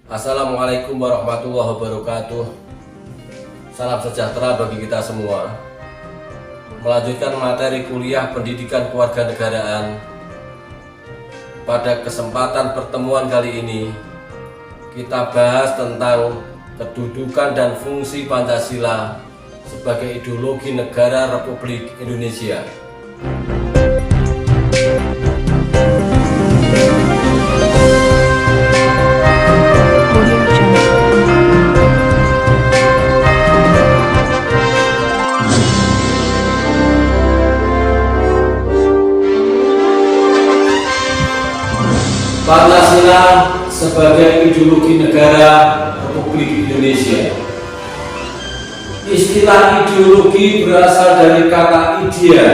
Assalamualaikum warahmatullahi wabarakatuh. Salam sejahtera bagi kita semua. Melanjutkan materi kuliah pendidikan kewarganegaraan. Pada kesempatan pertemuan kali ini, kita bahas tentang kedudukan dan fungsi Pancasila sebagai ideologi negara Republik Indonesia. Pancasila sebagai ideologi negara Republik Indonesia. Istilah ideologi berasal dari kata idea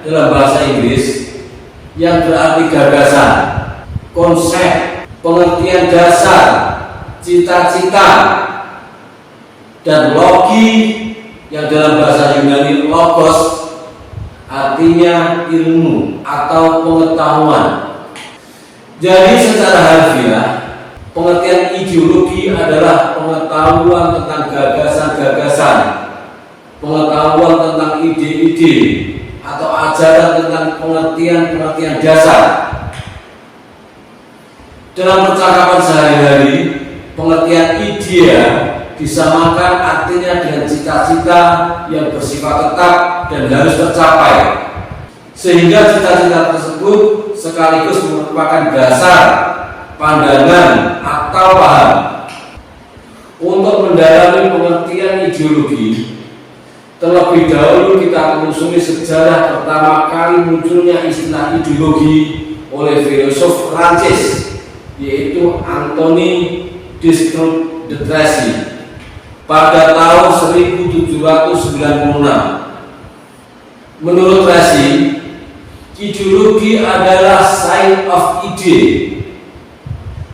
dalam bahasa Inggris yang berarti gagasan, konsep, pengertian dasar, cita-cita, dan logi yang dalam bahasa Yunani logos artinya ilmu atau pengetahuan. Jadi secara harfiah, pengertian ideologi adalah pengetahuan tentang gagasan-gagasan, pengetahuan tentang ide-ide, atau ajaran tentang pengertian-pengertian dasar. Dalam percakapan sehari-hari, pengertian idea disamakan artinya dengan cita-cita yang bersifat tetap dan harus tercapai, sehingga cita-cita tersebut sekaligus merupakan dasar, pandangan, atau paham. Untuk mendalami pengertian ideologi, terlebih dahulu kita menelusuri sejarah pertama kali munculnya istilah ideologi oleh filosof Prancis, yaitu Antoine de Tracy pada tahun 1796. Menurut Tracy, ideologi adalah sign of ide,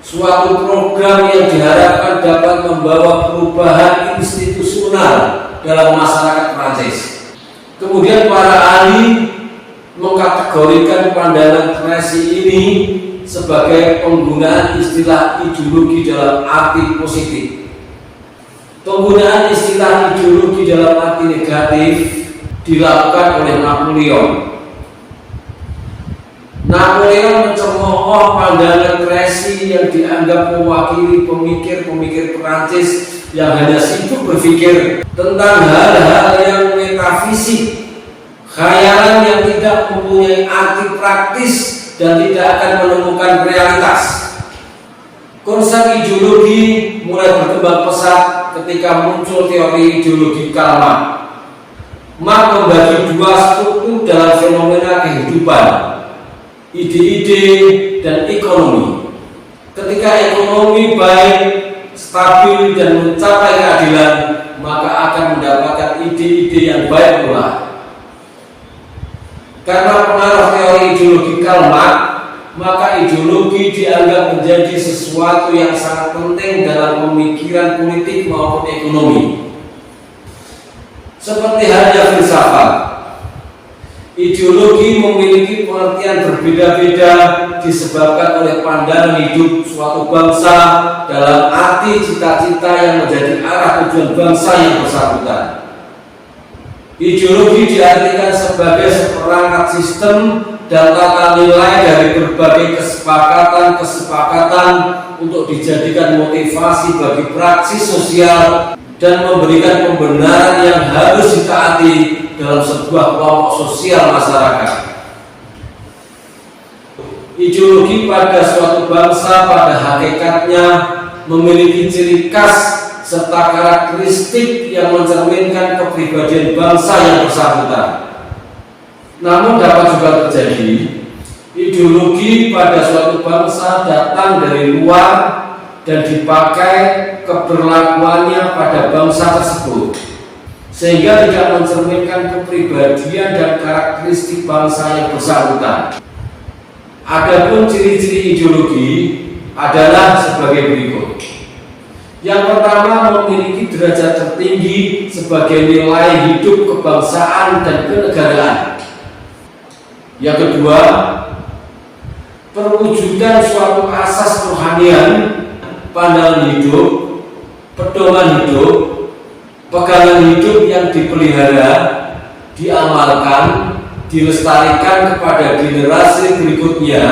suatu program yang diharapkan dapat membawa perubahan institusional dalam masyarakat Prancis. Kemudian para ahli mengkategorikan pandangan Tracy ini sebagai penggunaan istilah ideologi dalam arti positif. Penggunaan istilah ideologi dalam arti negatif dilakukan oleh Napoleon. Napoleon mencemooh pandangan Tracy yang dianggap mewakili pemikir-pemikir Perancis yang hanya sibuk berpikir tentang hal-hal yang metafisik, khayalan yang tidak mempunyai arti praktis dan tidak akan menemukan realitas. Konsep ideologi mulai berkembang pesat ketika muncul teori ideologi Karl Marx. Marx membagi dua struktur dalam fenomena kehidupan, ide-ide dan ekonomi. Ketika ekonomi baik, stabil dan mencapai keadilan, maka akan mendapatkan ide-ide yang baik pula. Karena pengaruh teori ideologi Karl Marx, maka ideologi dianggap menjadi sesuatu yang sangat penting dalam pemikiran politik maupun ekonomi. Seperti halnya filsafat, ideologi memiliki pengertian berbeda-beda disebabkan oleh pandangan hidup suatu bangsa dalam arti cita-cita yang menjadi arah tujuan bangsa yang bersangkutan. Ideologi diartikan sebagai seperangkat sistem dan tata nilai dari berbagai kesepakatan untuk dijadikan motivasi bagi praksi sosial dan memberikan pembenaran yang harus ditaati dalam sebuah kelompok sosial masyarakat. Ideologi pada suatu bangsa pada hakikatnya memiliki ciri khas serta karakteristik yang mencerminkan kepribadian bangsa yang bersangkutan. Namun dapat juga terjadi ideologi pada suatu bangsa datang dari luar dan dipakai keberlakuannya pada bangsa tersebut, sehingga tidak mencerminkan kepribadian dan karakteristik bangsa yang bersangkutan. Adapun ciri-ciri ideologi adalah sebagai berikut. Yang pertama, memiliki derajat tertinggi sebagai nilai hidup kebangsaan dan kenegaraan. Yang kedua, perwujudan suatu asas rohanian pandangan hidup, pedoman hidup, pegangan hidup yang dipelihara, diamalkan, dilestarikan kepada generasi berikutnya,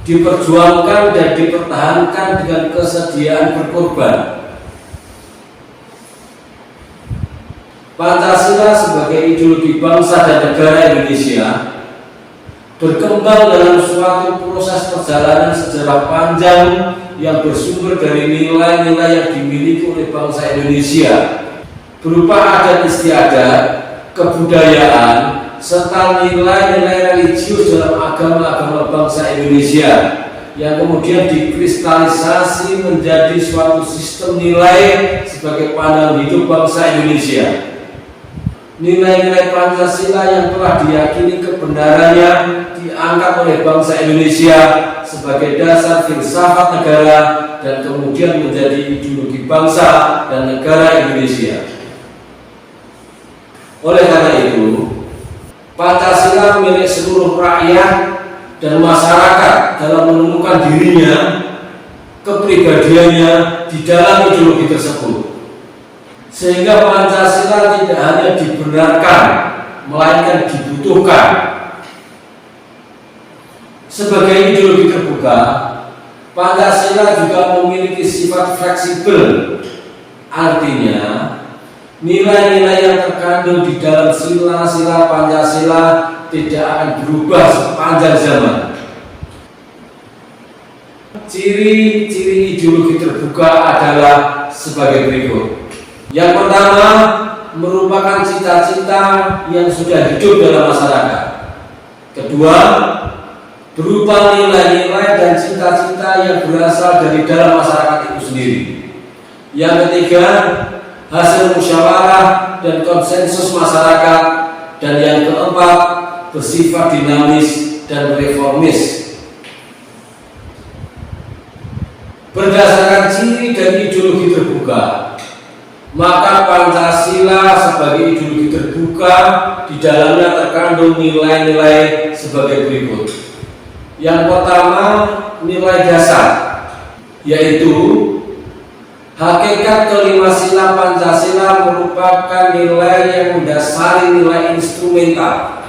diperjuangkan dan dipertahankan dengan kesediaan berkorban. Pancasila sebagai ideologi bangsa dan negara Indonesia berkembang dalam suatu proses perjalanan sejarah panjang yang bersumber dari nilai-nilai yang dimiliki oleh bangsa Indonesia berupa adat istiadat, kebudayaan, serta nilai-nilai religius dalam agama-agama bangsa Indonesia yang kemudian dikristalisasi menjadi suatu sistem nilai sebagai pandangan hidup bangsa Indonesia. Nilai-nilai Pancasila yang telah diyakini kebenarannya diangkat oleh bangsa Indonesia sebagai dasar filsafat negara dan kemudian menjadi ideologi bangsa dan negara Indonesia. Oleh karena itu, Pancasila milik seluruh rakyat dan masyarakat dalam menemukan dirinya, kepribadiannya di dalam ideologi tersebut. Sehingga Pancasila tidak hanya dibenarkan, melainkan dibutuhkan. Sebagai ideologi terbuka, Pancasila juga memiliki sifat fleksibel. Artinya, nilai-nilai yang terkandung di dalam sila-sila Pancasila tidak akan berubah sepanjang zaman. Ciri-ciri ideologi terbuka adalah sebagai berikut. Yang pertama, merupakan cita-cita yang sudah hidup dalam masyarakat. Kedua, berupa nilai-nilai dan cita-cita yang berasal dari dalam masyarakat itu sendiri. Yang ketiga, hasil musyawarah dan konsensus masyarakat. Dan yang keempat, bersifat dinamis dan reformis. Berdasarkan ciri dan ideologi terbuka, maka Pancasila sebagai ideologi terbuka di dalamnya terkandung nilai-nilai sebagai berikut. Yang pertama, nilai dasar, yaitu hakikat kelima sila Pancasila merupakan nilai yang mendasari nilai instrumental,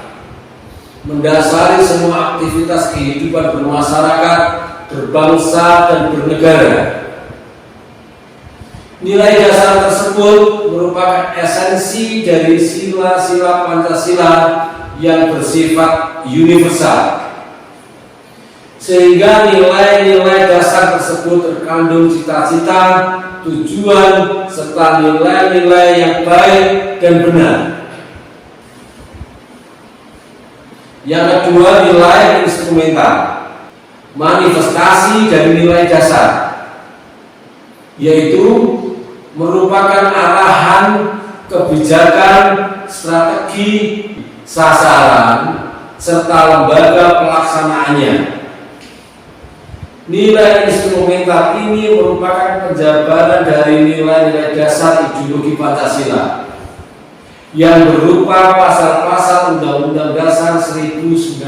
mendasari semua aktivitas kehidupan bermasyarakat, berbangsa, dan bernegara. Nilai dasar tersebut merupakan esensi dari sila-sila Pancasila yang bersifat universal. Sehingga nilai-nilai dasar tersebut terkandung cita-cita, tujuan, serta nilai-nilai yang baik dan benar. Yang kedua, nilai instrumental, manifestasi dari nilai dasar, yaitu merupakan arahan, kebijakan, strategi, sasaran, serta lembaga pelaksanaannya. Nilai instrumental ini merupakan penjabaran dari nilai-nilai dasar ideologi Pancasila yang berupa pasal-pasal Undang-Undang Dasar 1945,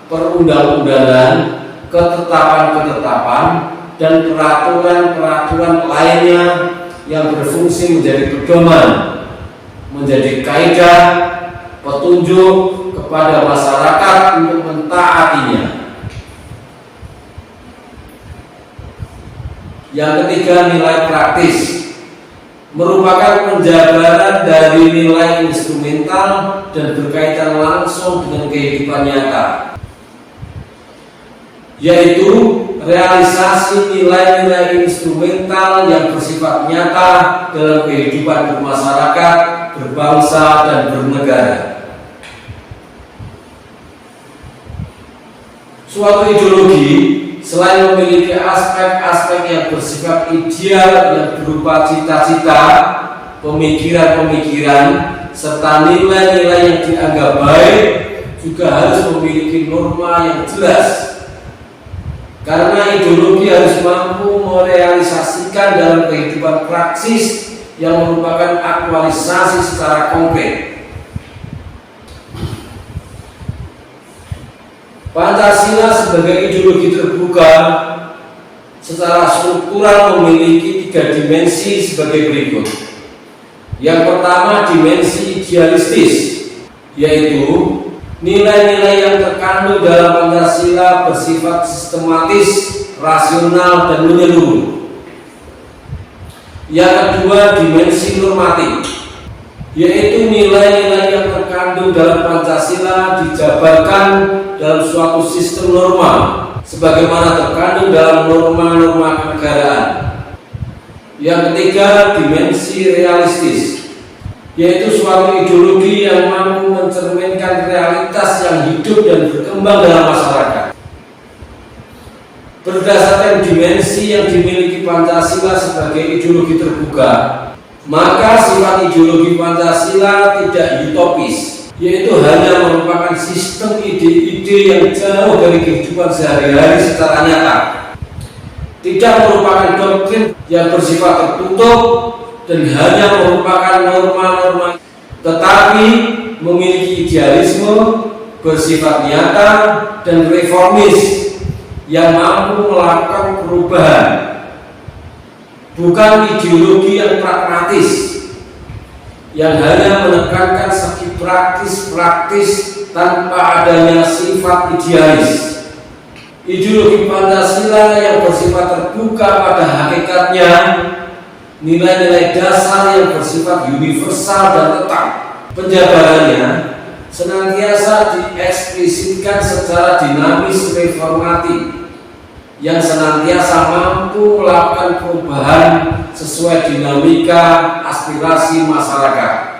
perundang-undangan, ketetapan-ketetapan, dan peraturan-peraturan lainnya yang berfungsi menjadi pedoman, menjadi kaidah, petunjuk kepada masyarakat untuk mentaatinya. Yang ketiga, nilai praktis, merupakan penjabaran dari nilai instrumental dan berkaitan langsung dengan kehidupan nyata, yaitu realisasi nilai-nilai instrumental yang bersifat nyata dalam kehidupan bermasyarakat, berbangsa, dan bernegara. Suatu ideologi selain memiliki aspek-aspek yang bersifat ideal yang berupa cita-cita, pemikiran-pemikiran, serta nilai-nilai yang dianggap baik, juga harus memiliki norma yang jelas. Karena ideologi harus mampu merealisasikan dalam kehidupan praksis yang merupakan aktualisasi secara konkret. Pancasila sebagai ideologi terbuka secara struktural memiliki 3 dimensi sebagai berikut. Yang pertama, dimensi idealistis, yaitu nilai-nilai yang terkandung dalam Pancasila bersifat sistematis, rasional, dan menyeluruh. Yang kedua, dimensi normatif, yaitu nilai-nilai yang terkandung dalam Pancasila dijabarkan dalam suatu sistem norma sebagaimana terkandung dalam norma-norma kenegaraan. Yang ketiga, dimensi realistis, yaitu suatu ideologi yang mampu mencerminkan realitas yang hidup dan berkembang dalam masyarakat. Berdasarkan dimensi yang dimiliki Pancasila sebagai ideologi terbuka, maka sifat ideologi Pancasila tidak utopis, yaitu hanya merupakan sistem ide-ide yang jauh dari kehidupan sehari-hari secara nyata. Tidak merupakan doktrin yang bersifat tertutup dan hanya merupakan norma-norma, tetapi memiliki idealisme bersifat nyata dan reformis yang mampu melakukan perubahan. Bukan ideologi yang pragmatis yang hanya menekankan segi praktis tanpa adanya sifat idealis. Ideologi Pancasila yang bersifat terbuka pada hakikatnya, nilai-nilai dasar yang bersifat universal dan tetap. Penjabarannya senantiasa dieksplisitkan secara dinamis reformatif yang senantiasa mampu melakukan perubahan sesuai dinamika aspirasi masyarakat.